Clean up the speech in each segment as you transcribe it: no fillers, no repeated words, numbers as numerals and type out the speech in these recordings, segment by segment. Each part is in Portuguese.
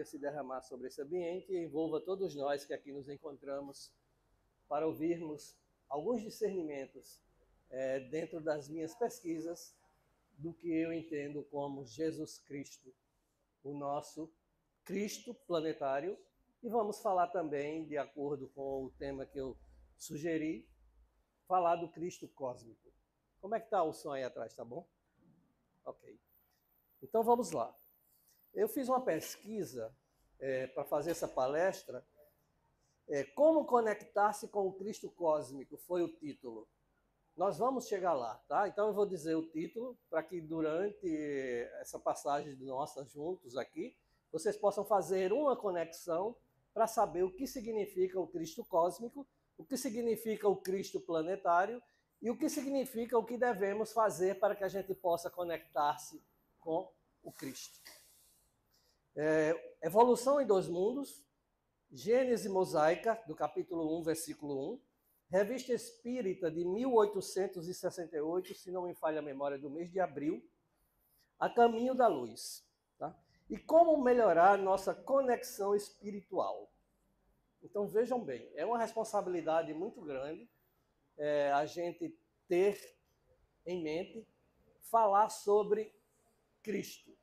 Se derramar sobre esse ambiente e envolva todos nós que aqui nos encontramos para ouvirmos alguns discernimentos dentro das minhas pesquisas do que eu entendo como Jesus Cristo, o nosso Cristo planetário. E vamos falar também, de acordo com o tema que eu sugeri, falar do Cristo cósmico. Como é que está o som aí atrás, tá bom? Ok. Então vamos lá. Eu fiz uma pesquisa para fazer essa palestra. Como conectar-se com o Cristo cósmico foi o título. Nós vamos chegar lá, tá? Então eu vou dizer o título para que durante essa passagem nossa juntos aqui, vocês possam fazer uma conexão para saber o que significa o Cristo cósmico, o que significa o Cristo planetário e o que significa o que devemos fazer para que a gente possa conectar-se com o Cristo. Evolução em dois mundos, Gênese Mosaica, do capítulo 1, versículo 1, Revista Espírita de 1868, se não me falha a memória, do mês de abril, A Caminho da Luz. Tá? E como melhorar nossa conexão espiritual. Então vejam bem, é uma responsabilidade muito grande a gente ter em mente falar sobre Cristo.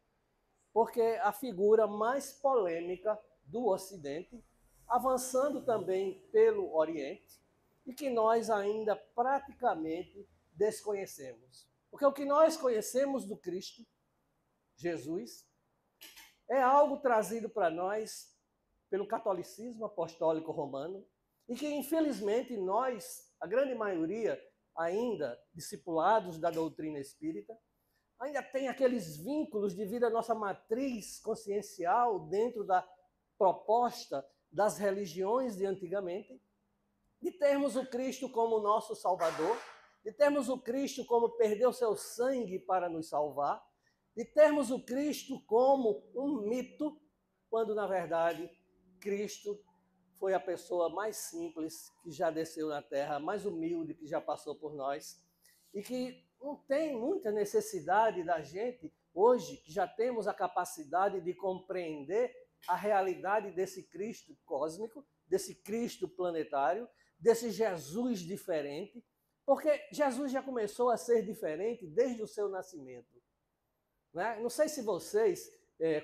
Porque a figura mais polêmica do Ocidente, avançando também pelo Oriente, e que nós ainda praticamente desconhecemos. Porque o que nós conhecemos do Cristo, Jesus, é algo trazido para nós pelo catolicismo apostólico romano, e que infelizmente nós, a grande maioria, ainda discipulados da doutrina espírita, ainda tem aqueles vínculos devido à nossa matriz consciencial dentro da proposta das religiões de antigamente, de termos o Cristo como nosso Salvador, de termos o Cristo como perdeu seu sangue para nos salvar, de termos o Cristo como um mito, quando na verdade Cristo foi a pessoa mais simples que já desceu na Terra, mais humilde que já passou por nós, e que não tem muita necessidade da gente, hoje, que já temos a capacidade de compreender a realidade desse Cristo cósmico, desse Cristo planetário, desse Jesus diferente, porque Jesus já começou a ser diferente desde o seu nascimento. Né? Não sei se vocês,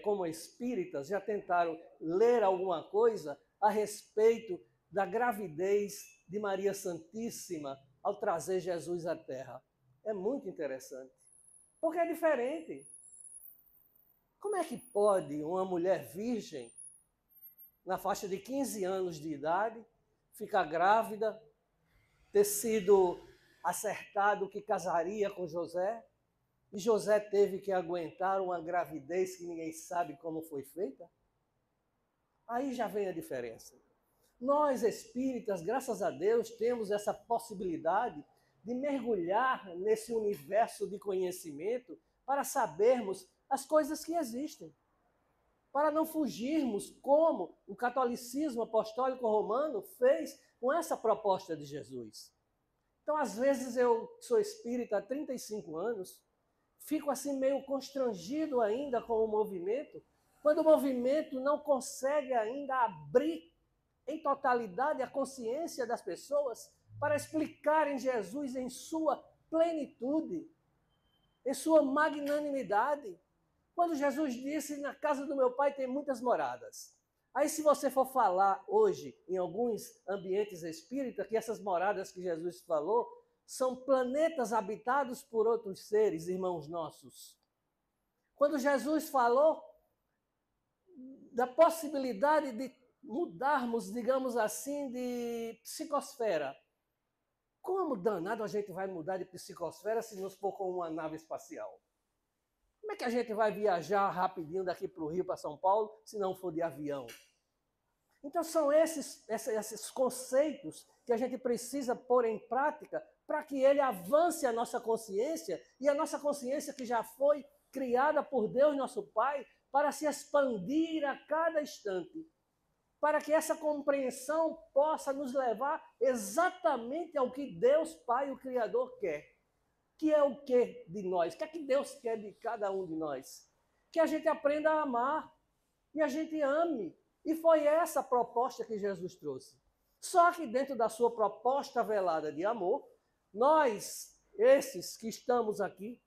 como espíritas, já tentaram ler alguma coisa a respeito da gravidez de Maria Santíssima ao trazer Jesus à Terra. É muito interessante, porque é diferente. Como é que pode uma mulher virgem, na faixa de 15 anos de idade, ficar grávida, ter sido acertado que casaria com José, e José teve que aguentar uma gravidez que ninguém sabe como foi feita? Aí já vem a diferença. Nós, espíritas, graças a Deus, temos essa possibilidade de mergulhar nesse universo de conhecimento para sabermos as coisas que existem. Para não fugirmos como o catolicismo apostólico romano fez com essa proposta de Jesus. Então, às vezes, eu sou espírita há 35 anos, fico assim meio constrangido ainda com o movimento, quando o movimento não consegue ainda abrir em totalidade a consciência das pessoas para explicarem Jesus em sua plenitude, em sua magnanimidade. Quando Jesus disse, na casa do meu pai tem muitas moradas. Aí se você for falar hoje, em alguns ambientes espíritas, que essas moradas que Jesus falou, são planetas habitados por outros seres, irmãos nossos. Quando Jesus falou da possibilidade de mudarmos, digamos assim, de psicosfera. Como danado a gente vai mudar de psicosfera se nos for com uma nave espacial? Como é que a gente vai viajar rapidinho daqui para o Rio, para São Paulo, se não for de avião? Então são esses conceitos que a gente precisa pôr em prática para que ele avance a nossa consciência, e a nossa consciência que já foi criada por Deus, nosso Pai, para se expandir a cada instante. para que essa compreensão possa nos levar exatamente ao que Deus Pai, o Criador, quer. Que é o que de nós? O que é que Deus quer de cada um de nós? Que a gente aprenda a amar e a gente ame. E foi essa a proposta que Jesus trouxe. Só que dentro da sua proposta velada de amor, nós, esses que estamos aqui,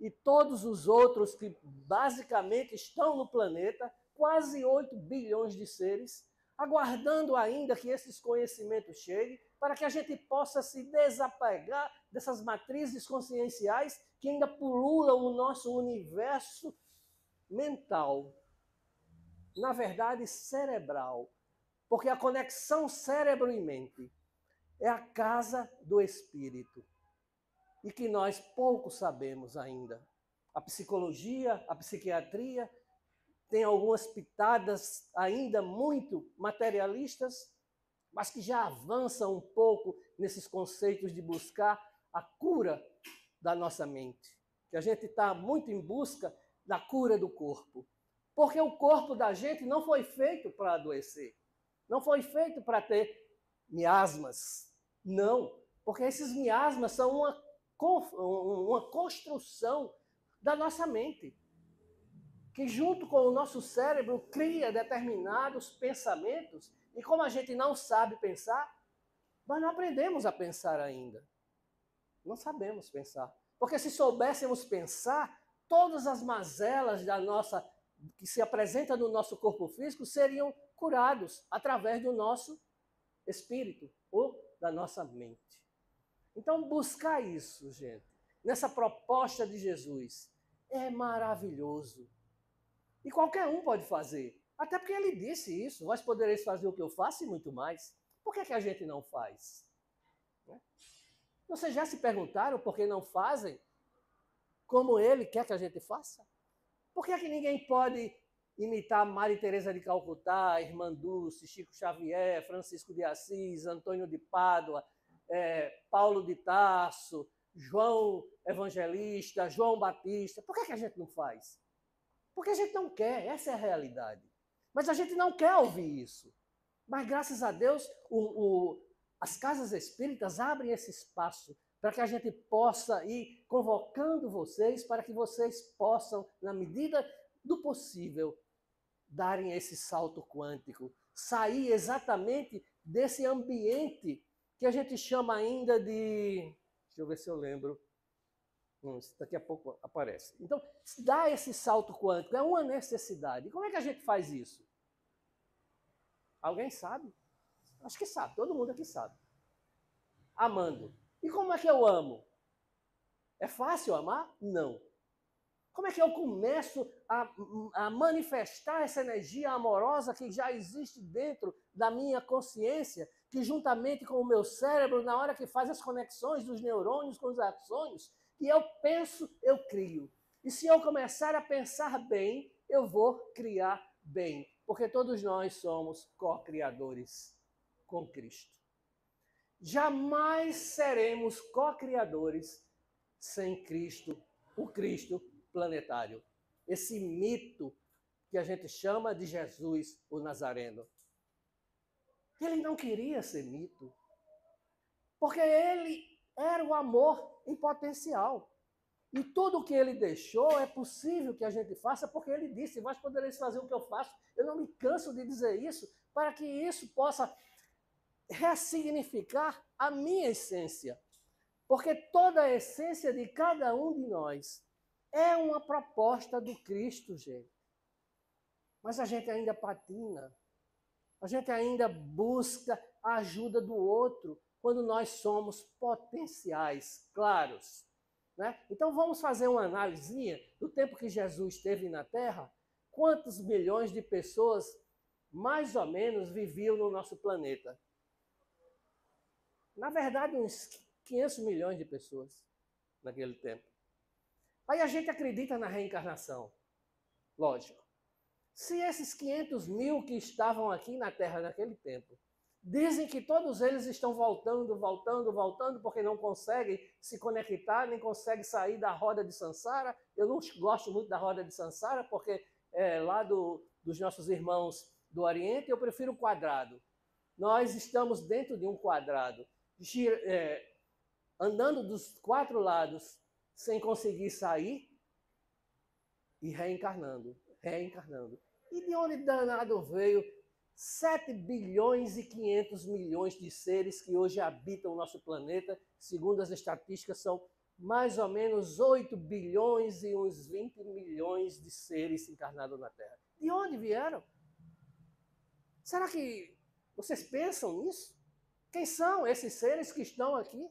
e todos os outros que basicamente estão no planeta, quase 8 bilhões de seres, aguardando ainda que esses conhecimentos cheguem, para que a gente possa se desapegar dessas matrizes conscienciais que ainda pululam o nosso universo mental, na verdade cerebral, porque a conexão cérebro e mente é a casa do espírito e que nós pouco sabemos ainda. A psicologia, a psiquiatria tem algumas pitadas ainda muito materialistas, mas que já avançam um pouco nesses conceitos de buscar a cura da nossa mente. Que a gente está muito em busca da cura do corpo. Porque o corpo da gente não foi feito para adoecer. Não foi feito para ter miasmas. Não. Porque esses miasmas são uma construção da nossa mente, que junto com o nosso cérebro cria determinados pensamentos, e como a gente não sabe pensar, nós não aprendemos a pensar ainda. Não sabemos pensar. Porque se soubéssemos pensar, todas as mazelas que se apresentam no nosso corpo físico seriam curados através do nosso espírito ou da nossa mente. Então, buscar isso, gente, nessa proposta de Jesus, é maravilhoso. E qualquer um pode fazer. Até porque ele disse isso. Vós podereis fazer o que eu faço e muito mais. Por que a gente não faz? Vocês já se perguntaram por que não fazem como ele quer que a gente faça? Por que ninguém pode imitar Maria Teresa de Calcutá, Irmã Dulce, Chico Xavier, Francisco de Assis, Antônio de Pádua, Paulo de Tarso, João Evangelista, João Batista? Por que a gente não faz? Porque a gente não quer, essa é a realidade. Mas a gente não quer ouvir isso. Mas graças a Deus, as casas espíritas abrem esse espaço para que a gente possa ir convocando vocês, para que vocês possam, na medida do possível, darem esse salto quântico, sair exatamente desse ambiente que a gente chama ainda de... Deixa eu ver se eu lembro. Daqui a pouco aparece. Então, dar esse salto quântico é uma necessidade. E como é que a gente faz isso? Alguém sabe? Acho que sabe, todo mundo aqui sabe. Amando. E como é que eu amo? É fácil amar? Não. Como é que eu começo a manifestar essa energia amorosa que já existe dentro da minha consciência, que juntamente com o meu cérebro, na hora que faz as conexões dos neurônios com os axônios, que eu penso, eu crio. E se eu começar a pensar bem, eu vou criar bem. Porque todos nós somos co-criadores com Cristo. Jamais seremos co-criadores sem Cristo, o Cristo planetário. Esse mito que a gente chama de Jesus, o Nazareno. Ele não queria ser mito, porque ele era o amor em potencial. E tudo o que ele deixou é possível que a gente faça, porque ele disse: vós podereis fazer o que eu faço. Eu não me canso de dizer isso, para que isso possa ressignificar a minha essência. Porque toda a essência de cada um de nós é uma proposta do Cristo, gente. Mas a gente ainda patina. A gente ainda busca a ajuda do outro quando nós somos potenciais, claros. Né? Então vamos fazer uma análise do tempo que Jesus esteve na Terra. Quantos milhões de pessoas, mais ou menos, viviam no nosso planeta? Na verdade, uns 500 milhões de pessoas naquele tempo. Aí a gente acredita na reencarnação. Lógico. Se esses 500 mil que estavam aqui na Terra naquele tempo dizem que todos eles estão voltando, porque não conseguem se conectar, nem conseguem sair da roda de Sansara. Eu não gosto muito da roda de Sansara, porque lá dos nossos irmãos do Oriente, eu prefiro o quadrado. Nós estamos dentro de um quadrado, andando dos 4 lados sem conseguir sair e reencarnando. E de onde danado veio 7 bilhões e 500 milhões de seres que hoje habitam o nosso planeta? Segundo as estatísticas, são mais ou menos 8 bilhões e uns 20 milhões de seres encarnados na Terra. De onde vieram? Será que vocês pensam nisso? Quem são esses seres que estão aqui?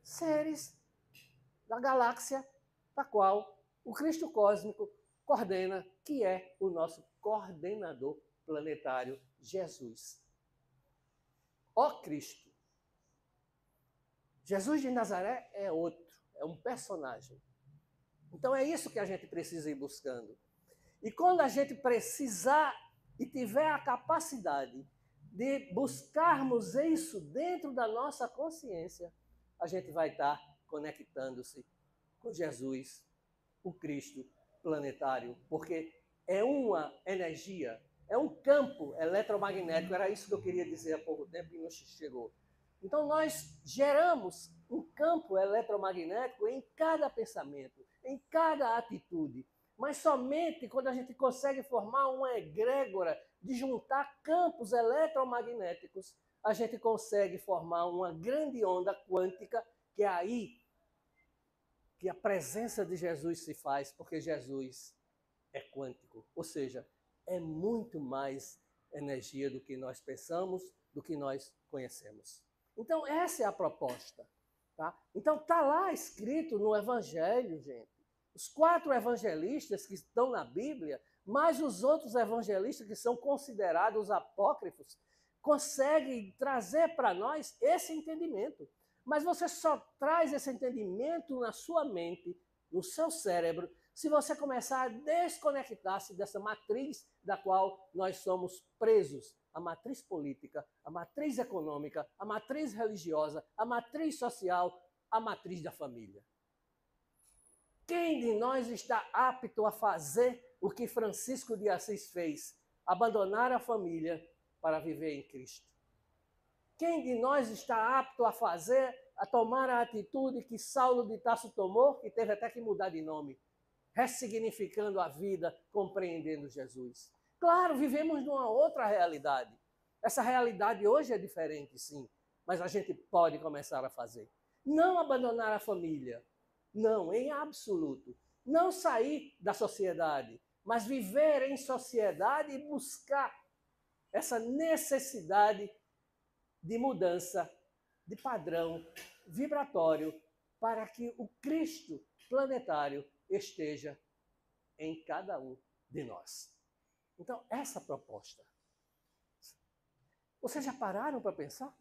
Seres da galáxia da qual o Cristo cósmico coordena, que é o nosso coordenador planetário, Jesus. Ó Cristo. Jesus de Nazaré é outro, é um personagem. Então é isso que a gente precisa ir buscando. E quando a gente precisar e tiver a capacidade de buscarmos isso dentro da nossa consciência, a gente vai estar conectando-se com Jesus, o Cristo planetário, porque é uma energia, é um campo eletromagnético. Era isso que eu queria dizer há pouco tempo e não chegou. Então nós geramos um campo eletromagnético em cada pensamento, em cada atitude, mas somente quando a gente consegue formar uma egrégora de juntar campos eletromagnéticos, a gente consegue formar uma grande onda quântica, que é aí que a presença de Jesus se faz, porque Jesus é quântico, ou seja, é muito mais energia do que nós pensamos, do que nós conhecemos. Então, essa é a proposta. Tá? Então, está lá escrito no Evangelho, gente. Os 4 evangelistas que estão na Bíblia, mais os outros evangelistas que são considerados apócrifos, conseguem trazer para nós esse entendimento. Mas você só traz esse entendimento na sua mente, no seu cérebro, se você começar a desconectar-se dessa matriz da qual nós somos presos. A matriz política, a matriz econômica, a matriz religiosa, a matriz social, a matriz da família. Quem de nós está apto a fazer o que Francisco de Assis fez? Abandonar a família para viver em Cristo. Quem de nós está apto a fazer, a tomar a atitude que Saulo de Tarso tomou, que teve até que mudar de nome, ressignificando a vida, compreendendo Jesus? Claro, vivemos numa outra realidade. Essa realidade hoje é diferente, sim, mas a gente pode começar a fazer. Não abandonar a família, não, em absoluto. Não sair da sociedade, mas viver em sociedade e buscar essa necessidade de mudança de padrão vibratório para que o Cristo planetário esteja em cada um de nós. Então, essa proposta. Vocês já pararam para pensar?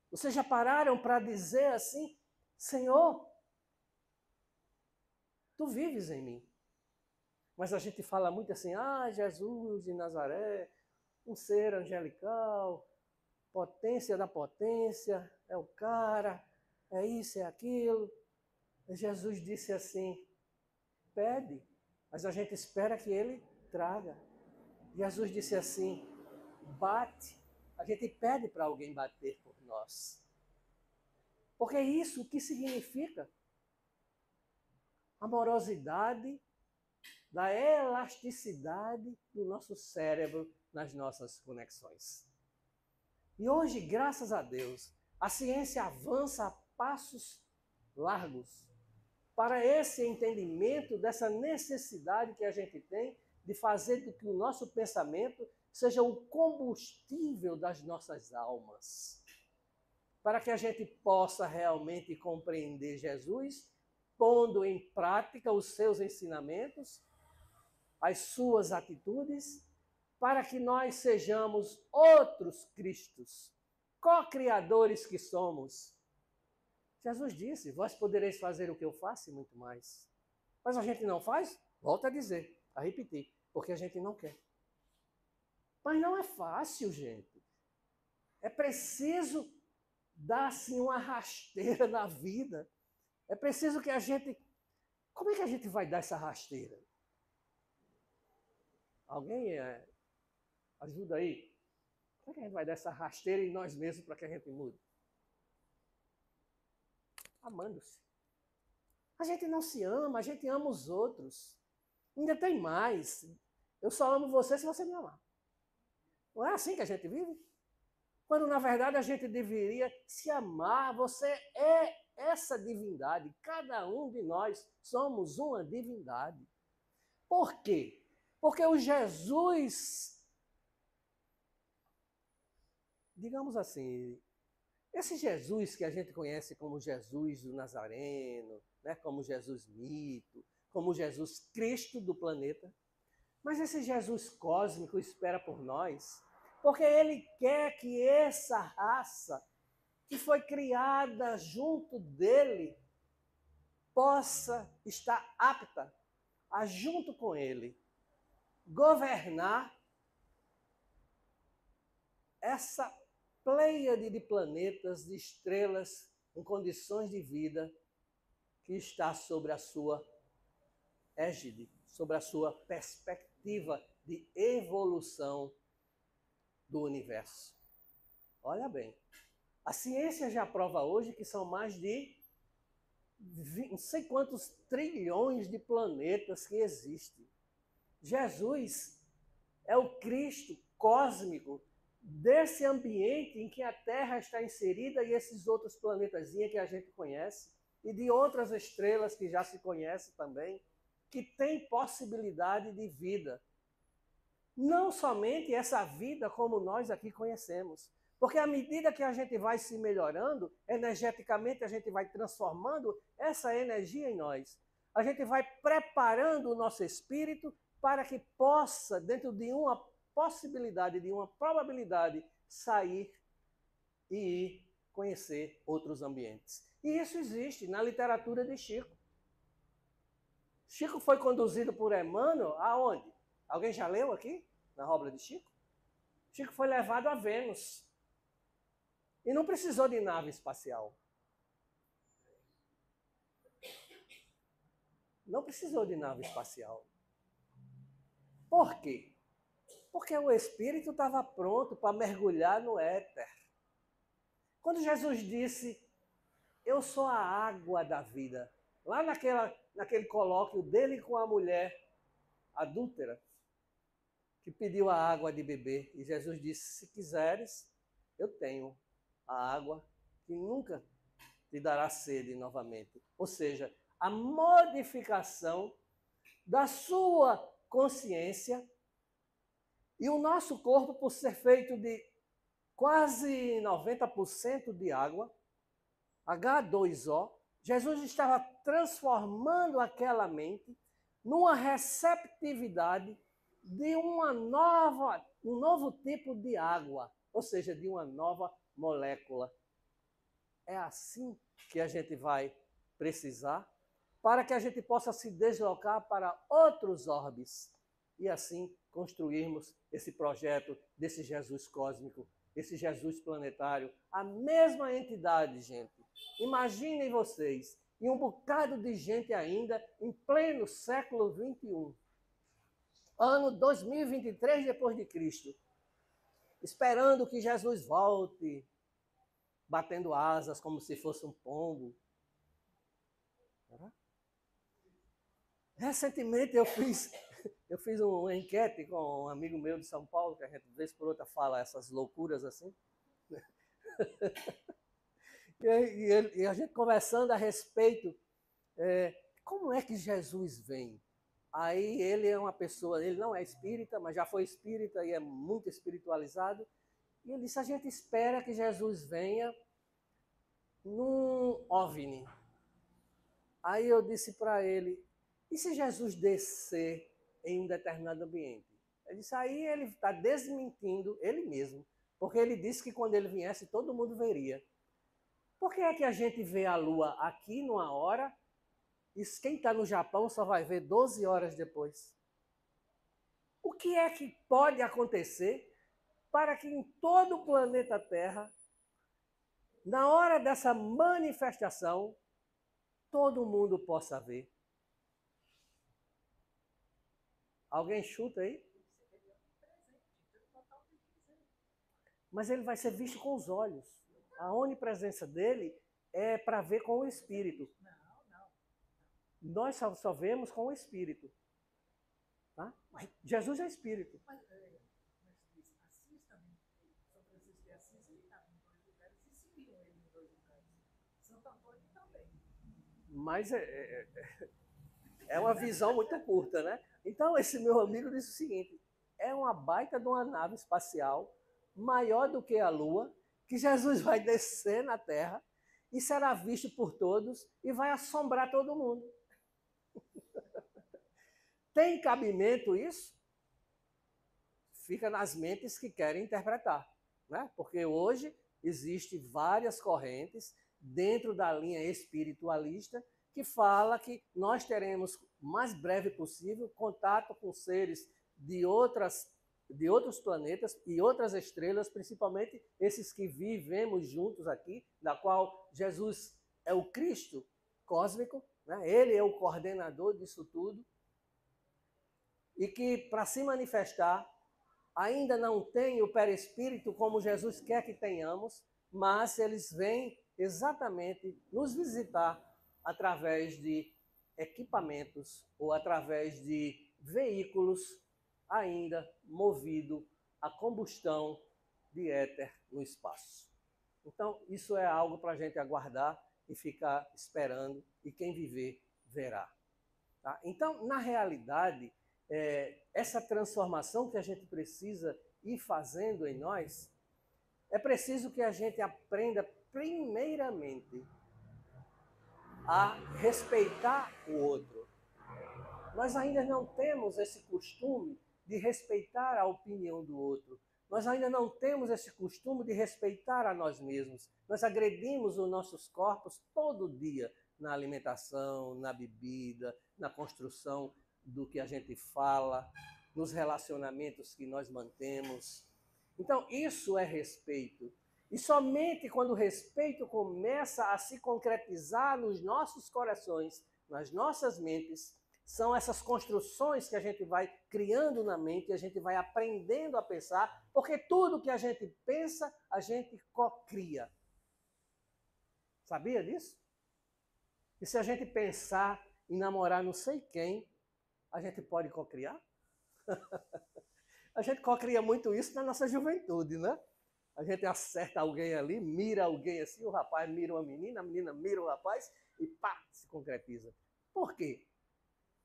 Vocês já pararam para dizer assim, Senhor, Tu vives em mim. Mas a gente fala muito assim, Jesus de Nazaré, um ser angelical, potência da potência, é o cara, é isso, é aquilo. E Jesus disse assim, pede, mas a gente espera que ele traga. Jesus disse assim, bate, a gente pede para alguém bater por nós. Porque é isso que significa amorosidade, da elasticidade do nosso cérebro nas nossas conexões. E hoje, graças a Deus, a ciência avança a passos largos para esse entendimento dessa necessidade que a gente tem de fazer com que o nosso pensamento seja o combustível das nossas almas. Para que a gente possa realmente compreender Jesus, pondo em prática os seus ensinamentos, as suas atitudes, para que nós sejamos outros Cristos, co-criadores que somos. Jesus disse, vós podereis fazer o que eu faço e muito mais. Mas a gente não faz? Volto a dizer, a repetir, porque a gente não quer. Mas não é fácil, gente. É preciso dar assim uma rasteira na vida. É preciso que a gente... Como é que a gente vai dar essa rasteira? Alguém Ajuda aí. Como é que a gente vai dar essa rasteira em nós mesmos para que a gente mude? Amando-se. A gente não se ama, a gente ama os outros. Ainda tem mais. Eu só amo você se você me amar. Não é assim que a gente vive? Quando, na verdade, a gente deveria se amar. Você é essa divindade. Cada um de nós somos uma divindade. Por quê? Porque o Jesus, digamos assim, esse Jesus que a gente conhece como Jesus do Nazareno, né, como Jesus mito, como Jesus Cristo do planeta, mas esse Jesus cósmico espera por nós, porque ele quer que essa raça que foi criada junto dele possa estar apta a, junto com ele, governar essa pleiade de planetas, de estrelas em condições de vida que está sobre a sua égide, sobre a sua perspectiva de evolução do universo. Olha bem, a ciência já prova hoje que são mais de não sei quantos trilhões de planetas que existem. Jesus é o Cristo cósmico desse ambiente em que a Terra está inserida e esses outros planetazinhos que a gente conhece, e de outras estrelas que já se conhece também, que tem possibilidade de vida. Não somente essa vida como nós aqui conhecemos, porque à medida que a gente vai se melhorando, energeticamente a gente vai transformando essa energia em nós. A gente vai preparando o nosso espírito para que possa, dentro de uma possibilidade, de uma probabilidade, sair e ir conhecer outros ambientes. E isso existe na literatura de Chico. Chico foi conduzido por Emmanuel aonde? Alguém já leu aqui, na obra de Chico? Chico foi levado a Vênus. E não precisou de nave espacial. Não precisou de nave espacial. Por quê? Porque o espírito estava pronto para mergulhar no éter. Quando Jesus disse, eu sou a água da vida, lá naquele colóquio dele com a mulher adúltera, que pediu a água de beber, e Jesus disse, se quiseres, eu tenho a água que nunca te dará sede novamente. Ou seja, a modificação da sua consciência e o nosso corpo, por ser feito de quase 90% de água, H2O, Jesus estava transformando aquela mente numa receptividade de um novo tipo de água, ou seja, de uma nova molécula. É assim que a gente vai precisar para que a gente possa se deslocar para outros orbes e assim construirmos esse projeto desse Jesus cósmico, esse Jesus planetário, a mesma entidade, gente. Imaginem vocês, e um bocado de gente ainda em pleno século XXI, ano 2023 depois de Cristo, esperando que Jesus volte, batendo asas como se fosse um pombo. Recentemente eu fiz uma enquete com um amigo meu de São Paulo, que a gente, vez por outra, fala essas loucuras assim. E a gente conversando a respeito, como é que Jesus vem? Aí ele é uma pessoa, ele não é espírita, mas já foi espírita e é muito espiritualizado. E ele disse, a gente espera que Jesus venha num OVNI. Aí eu disse para ele, e se Jesus descer em um determinado ambiente? Ele disse, aí ele está desmentindo ele mesmo, porque ele disse que quando ele viesse todo mundo veria. Por que é que a gente vê a Lua aqui numa hora e quem está no Japão só vai ver 12 horas depois? O que é que pode acontecer para que em todo o planeta Terra, na hora dessa manifestação, todo mundo possa ver? Alguém chuta aí? mas ele vai ser visto com os olhos. A onipresença dele é para ver com o Espírito. Nós só vemos com o Espírito. Tá? Jesus é Espírito. Mas Assis também, São Francisco de Assis, ele estava em 2 lugares e seguiram ele em 2 lugares. Santo Antônio também. Mas é uma visão muito curta, né? Então, esse meu amigo disse o seguinte, é uma baita de uma nave espacial, maior do que a Lua, que Jesus vai descer na Terra e será visto por todos e vai assombrar todo mundo. Tem cabimento isso? Fica nas mentes que querem interpretar, né? Porque hoje existem várias correntes dentro da linha espiritualista que fala que nós teremos o mais breve possível contato com seres de outros planetas e outras estrelas, principalmente esses que vivemos juntos aqui, da qual Jesus é o Cristo cósmico, né? Ele é o coordenador disso tudo, e que para se manifestar ainda não tem o perispírito como Jesus quer que tenhamos, mas eles vêm exatamente nos visitar através de equipamentos ou através de veículos ainda movidos a combustão de éter no espaço. Então, isso é algo para a gente aguardar e ficar esperando, e quem viver, verá. Tá? Então, na realidade, essa transformação que a gente precisa ir fazendo em nós, é preciso que a gente aprenda primeiramente a respeitar o outro. Nós ainda não temos esse costume de respeitar a opinião do outro. Nós ainda não temos esse costume de respeitar a nós mesmos. Nós agredimos os nossos corpos todo dia, na alimentação, na bebida, na construção do que a gente fala, nos relacionamentos que nós mantemos. Então, isso é respeito. E somente quando o respeito começa a se concretizar nos nossos corações, nas nossas mentes, são essas construções que a gente vai criando na mente, a gente vai aprendendo a pensar, porque tudo que a gente pensa, a gente cocria. Sabia disso? E se a gente pensar em namorar não sei quem, a gente pode cocriar? A gente cocria muito isso na nossa juventude, né? A gente acerta alguém ali, mira alguém assim, o rapaz mira uma menina, a menina mira o rapaz e pá, se concretiza. Por quê?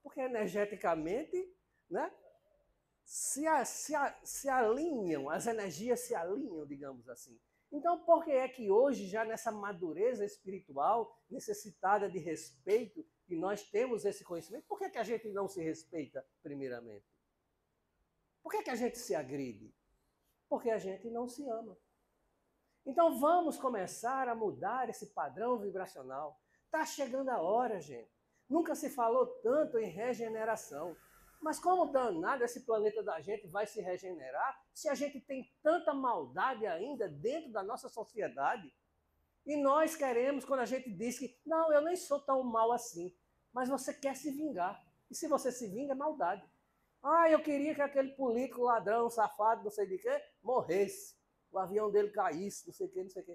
Porque energeticamente, né, se alinham, as energias se alinham, digamos assim. Então, por que é que hoje, já nessa madureza espiritual, necessitada de respeito, e nós temos esse conhecimento, por que é que a gente não se respeita primeiramente? Por que é que a gente se agride? Porque a gente não se ama. Então vamos começar a mudar esse padrão vibracional. Está chegando a hora, gente. Nunca se falou tanto em regeneração. Mas como danado esse planeta da gente vai se regenerar se a gente tem tanta maldade ainda dentro da nossa sociedade? E nós queremos, quando a gente diz que não, eu nem sou tão mal assim, mas você quer se vingar. E se você se vinga, é maldade. Ah, eu queria que aquele político ladrão, safado, não sei de quê, morresse. O avião dele caísse, não sei o quê, não sei o quê.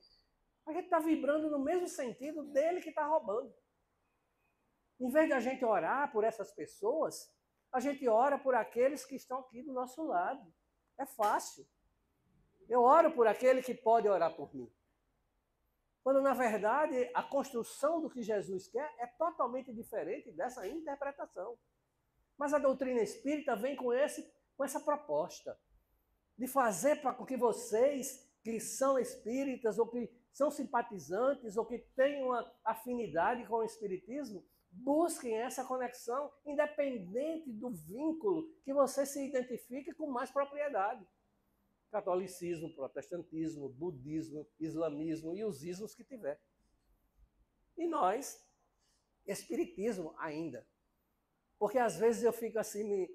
A gente está vibrando no mesmo sentido dele que está roubando. Em vez de a gente orar por essas pessoas, a gente ora por aqueles que estão aqui do nosso lado. É fácil. Eu oro por aquele que pode orar por mim. Quando, na verdade, a construção do que Jesus quer é totalmente diferente dessa interpretação. Mas a doutrina espírita vem com essa proposta de fazer para que vocês que são espíritas ou que são simpatizantes ou que têm uma afinidade com o espiritismo, busquem essa conexão independente do vínculo que você se identifique com mais propriedade. Catolicismo, protestantismo, budismo, islamismo e os ismos que tiver. E nós, espiritismo ainda. Porque às vezes eu fico assim me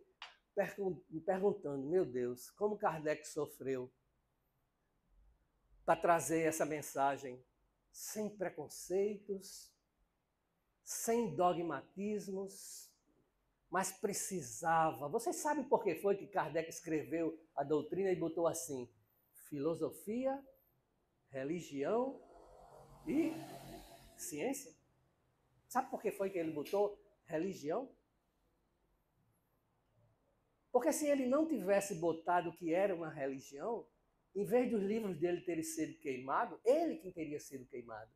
perguntando, meu Deus, como Kardec sofreu para trazer essa mensagem sem preconceitos, sem dogmatismos, mas precisava. Vocês sabem por que foi que Kardec escreveu a doutrina e botou assim: filosofia, religião e ciência. Sabe por que foi que ele botou religião? Porque se ele não tivesse botado o que era uma religião, em vez dos livros dele terem sido queimados, ele quem teria sido queimado.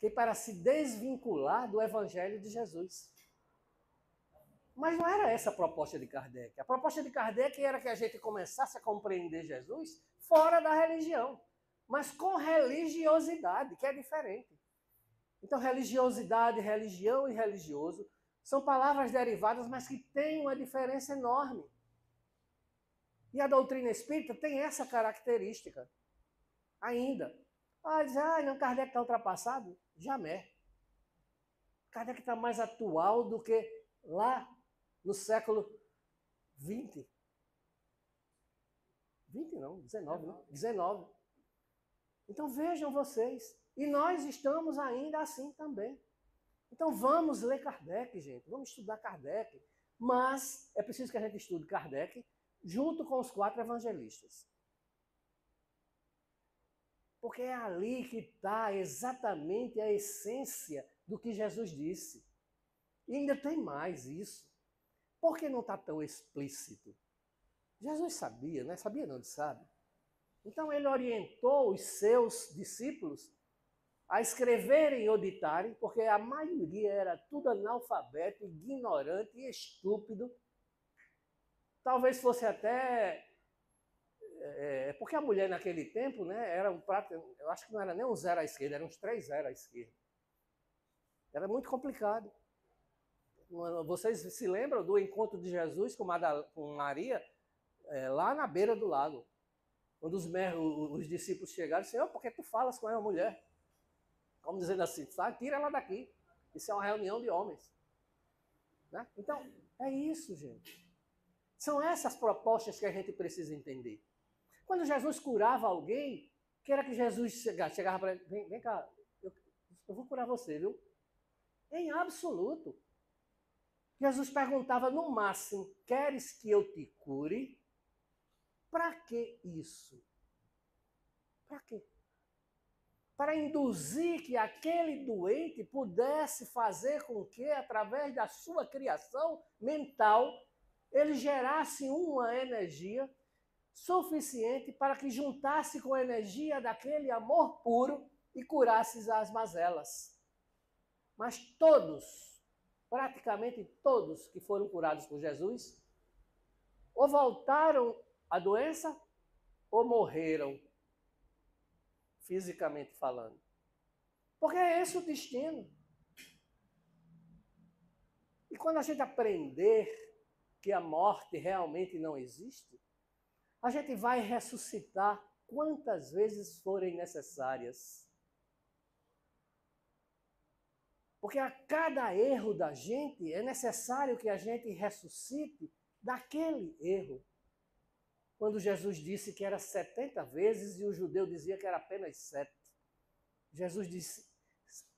Que para se desvincular do Evangelho de Jesus. Mas não era essa a proposta de Kardec. A proposta de Kardec era que a gente começasse a compreender Jesus fora da religião, mas com religiosidade, que é diferente. Então, religiosidade, religião e religioso são palavras derivadas, mas que têm uma diferença enorme. E a doutrina espírita tem essa característica ainda. Diz, não, Kardec está ultrapassado? Jamais. Kardec está mais atual do que lá no século XX. 20 não, 19, né? 19. Então vejam vocês. E nós estamos ainda assim também. Então vamos ler Kardec, gente. Vamos estudar Kardec. Mas é preciso que a gente estude Kardec junto com os 4 evangelistas. Porque é ali que está exatamente a essência do que Jesus disse. E ainda tem mais isso. Por que não está tão explícito? Jesus sabia, né? Sabia não, ele sabe. Então ele orientou os seus discípulos a escreverem ou ditarem, porque a maioria era tudo analfabeto, ignorante e estúpido. Talvez fosse até... porque a mulher naquele tempo, né, era um prato, eu acho que não era nem um 0 à esquerda, eram uns 3 0 à esquerda. Era muito complicado. Vocês se lembram do encontro de Jesus com Maria, lá na beira do lago? Quando os discípulos chegaram, Senhor, por que tu falas com ela, mulher? Como dizendo assim, sabe, tira ela daqui. Isso é uma reunião de homens. Né? Então, é isso, gente. São essas propostas que a gente precisa entender. Quando Jesus curava alguém, que era que Jesus chegava para ele, vem cá, eu vou curar você, viu? Em absoluto. Jesus perguntava no máximo, queres que eu te cure? Para que isso? Para quê? Para induzir que aquele doente pudesse fazer com que, através da sua criação mental, ele gerasse uma energia suficiente para que juntasse com a energia daquele amor puro e curasse as mazelas. Mas todos, praticamente todos que foram curados por Jesus, ou voltaram à doença ou morreram, fisicamente falando. Porque é esse o destino. E quando a gente aprender que a morte realmente não existe, a gente vai ressuscitar quantas vezes forem necessárias. Porque a cada erro da gente, é necessário que a gente ressuscite daquele erro. Quando Jesus disse que era 70 vezes e o judeu dizia que era apenas 7. Jesus disse,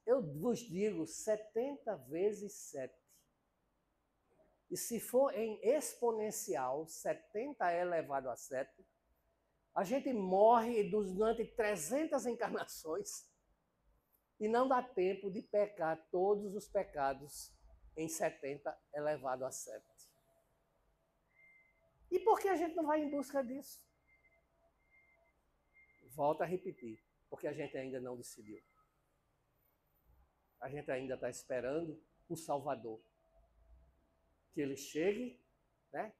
eu vos digo 70 vezes 7. E se for em exponencial, 70 elevado a 7, a gente morre durante 300 encarnações e não dá tempo de pecar todos os pecados em 70 elevado a 7. E por que a gente não vai em busca disso? Volto a repetir, porque a gente ainda não decidiu. A gente ainda está esperando o Salvador. Que ele chegue, né,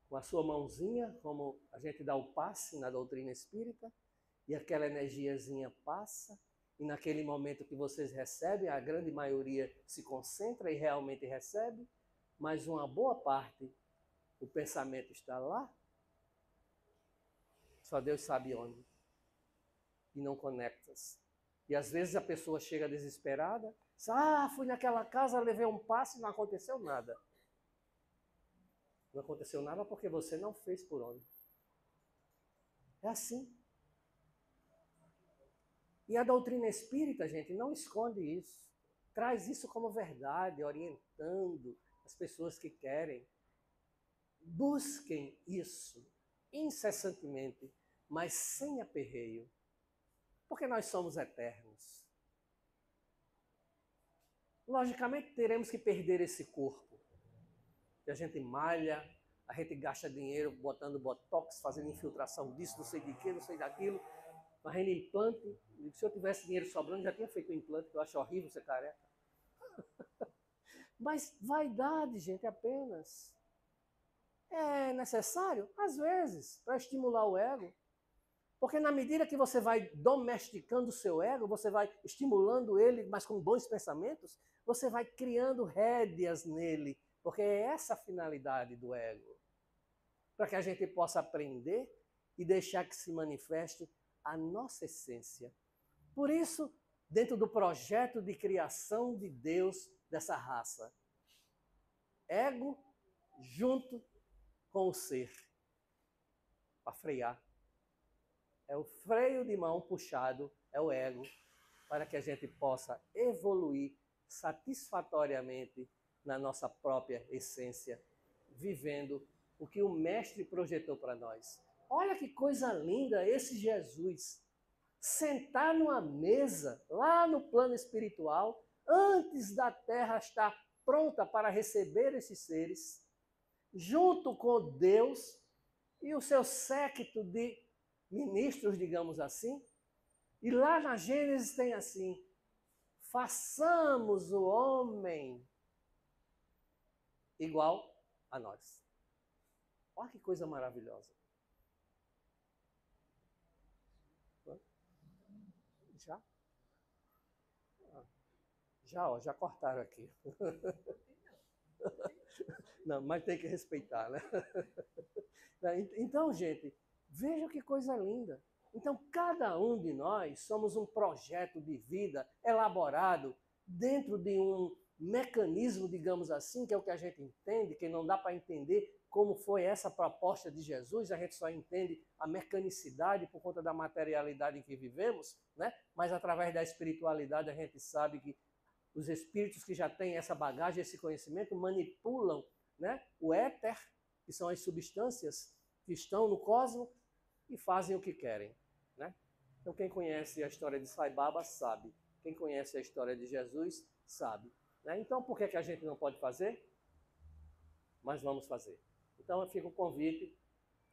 com a sua mãozinha, como a gente dá o passe na doutrina espírita, e aquela energiazinha passa, e naquele momento que vocês recebem, a grande maioria se concentra e realmente recebe, mas uma boa parte, o pensamento está lá, só Deus sabe onde, e não conecta-se. E às vezes a pessoa chega desesperada, diz, fui naquela casa, levei um passe e não aconteceu nada. Não aconteceu nada porque você não fez por onde. É assim. E a doutrina espírita, gente, não esconde isso. Traz isso como verdade, orientando as pessoas que querem. Busquem isso incessantemente, mas sem aperreio, porque nós somos eternos. Logicamente, teremos que perder esse corpo, que a gente malha, a gente gasta dinheiro botando botox, fazendo infiltração disso, não sei de quê, não sei daquilo, fazendo implante. Se eu tivesse dinheiro sobrando, já tinha feito um implante, que eu acho horrível ser careca. Mas vaidade, gente, apenas. É necessário? Às vezes, para estimular o ego. Porque na medida que você vai domesticando o seu ego, você vai estimulando ele, mas com bons pensamentos, você vai criando rédeas nele. Porque é essa a finalidade do ego. Para que a gente possa aprender e deixar que se manifeste a nossa essência. Por isso, dentro do projeto de criação de Deus dessa raça, ego junto com o ser, para frear. É o freio de mão puxado, é o ego, para que a gente possa evoluir satisfatoriamente na nossa própria essência, vivendo o que o Mestre projetou para nós. Olha que coisa linda esse Jesus, sentar numa mesa, lá no plano espiritual, antes da terra estar pronta para receber esses seres, junto com Deus e o seu séquito de ministros, digamos assim. E lá na Gênesis tem assim: façamos o homem igual a nós. Olha que coisa maravilhosa. Já? Já cortaram aqui. Não, mas tem que respeitar, né? Então, gente, veja que coisa linda. Então, cada um de nós somos um projeto de vida elaborado dentro de um mecanismo, digamos assim, que é o que a gente entende, que não dá para entender como foi essa proposta de Jesus, a gente só entende a mecanicidade por conta da materialidade em que vivemos, né? Mas através da espiritualidade a gente sabe que os espíritos que já têm essa bagagem, esse conhecimento, manipulam, né, o éter, que são as substâncias que estão no cosmos, e fazem o que querem. Né? Então, quem conhece a história de Sai Baba sabe. Quem conhece a história de Jesus sabe. Né? Então, por que a gente não pode fazer? Mas vamos fazer. Então, fica o convite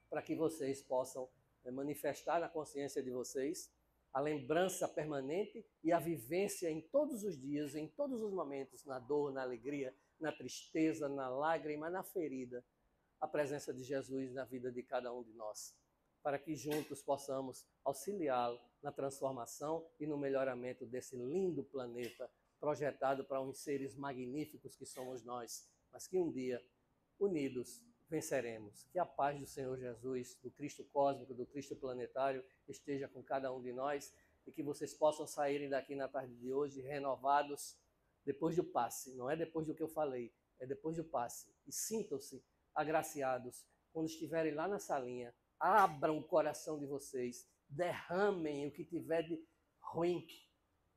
para que vocês possam manifestar na consciência de vocês a lembrança permanente e a vivência em todos os dias, em todos os momentos, na dor, na alegria, na tristeza, na lágrima, na ferida, a presença de Jesus na vida de cada um de nós, para que juntos possamos auxiliá-lo na transformação e no melhoramento desse lindo planeta projetado para uns seres magníficos que somos nós, mas que um dia, unidos, venceremos. Que a paz do Senhor Jesus, do Cristo cósmico, do Cristo planetário, esteja com cada um de nós e que vocês possam saírem daqui na tarde de hoje renovados depois do passe. Não é depois do que eu falei, é depois do passe. E sintam-se agraciados quando estiverem lá na salinha. Abram o coração de vocês, derramem o que tiver de ruim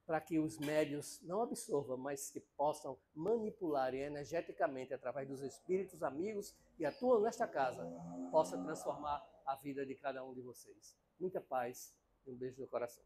para que os médios não absorvam, mas que possam manipular energeticamente através dos espíritos amigos que atuam nesta casa, possa transformar a vida de cada um de vocês. Muita paz e um beijo no coração.